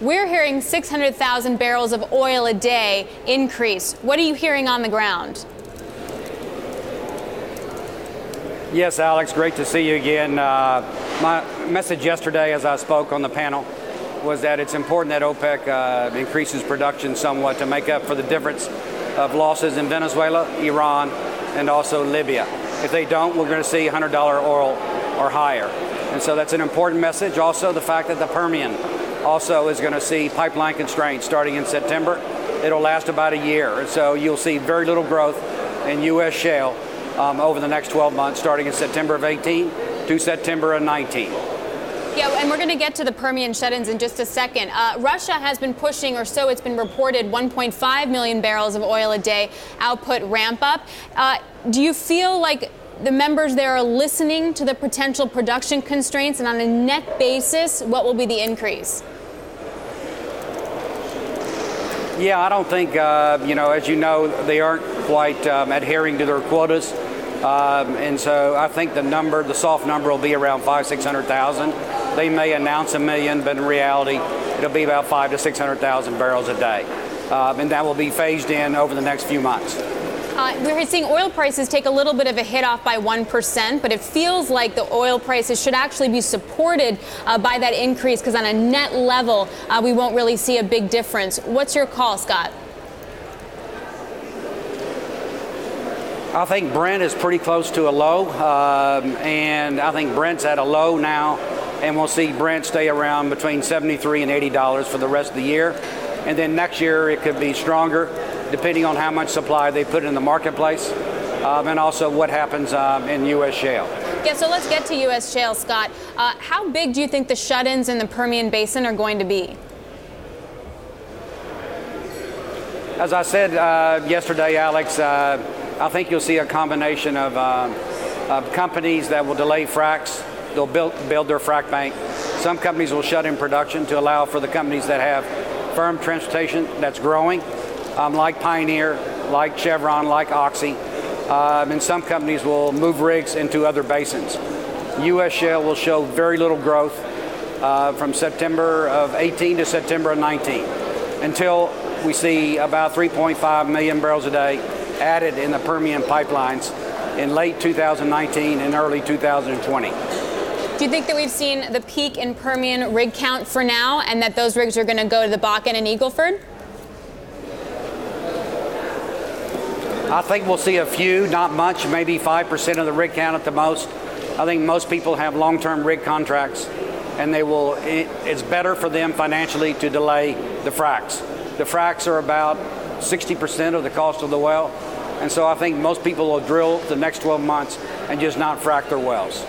We're hearing 600,000 barrels of oil a day increase. What are you hearing on the ground? Yes, Alex, great to see you again. My message yesterday as I spoke on the panel was that it's important that OPEC increases production somewhat to make up for the difference of losses in Venezuela, Iran, and also Libya. If they don't, we're going to see $100 oil or higher. And so that's an important message. Also, the fact that the Permian also is going to see pipeline constraints starting in September. It'll last about a year. And so you'll see very little growth in U.S. shale over the next 12 months, starting in September of 18 to September of 19. Yeah, and we're going to get to the Permian shut-ins in just a second. Russia has been pushing, or so it's been reported, 1.5 million barrels of oil a day output ramp up. Do you feel like the members there are listening to the potential production constraints, and on a net basis, what will be the increase? Yeah, I don't think, as you know, they aren't quite adhering to their quotas. And so I think the soft number will be around 600,000. They may announce 1 million, but in reality, it'll be about 500,000 to 600,000 barrels a day. And that will be phased in over the next few months. We're seeing oil prices take a little bit of a hit off by 1%, but it feels like the oil prices should actually be supported by that increase, because on a net level, we won't really see a big difference. What's your call, Scott? I think Brent is pretty close to a low, and I think Brent's at a low now, and we'll see Brent stay around between $73 and $80 for the rest of the year. And then next year it could be stronger, depending on how much supply they put in the marketplace, and also what happens in U.S. shale. Yeah, so let's get to U.S. shale, Scott. How big do you think the shut-ins in the Permian Basin are going to be? As I said yesterday, Alex, I think you'll see a combination of companies that will delay fracs. They'll build their frac bank. Some companies will shut in production to allow for the companies that have firm transportation that's growing, like Pioneer, like Chevron, like Oxy. And some companies will move rigs into other basins. U.S. shale will show very little growth from September of 18 to September of 19 until we see about 3.5 million barrels a day added in the Permian pipelines in late 2019 and early 2020. Do you think that we've seen the peak in Permian rig count for now, and that those rigs are going to go to the Bakken and Eagle Ford? I think we'll see a few, not much, maybe 5% of the rig count at the most. I think most people have long-term rig contracts, and it's better for them financially to delay the fracs. The fracs are about 60% of the cost of the well, and so I think most people will drill the next 12 months and just not frac their wells.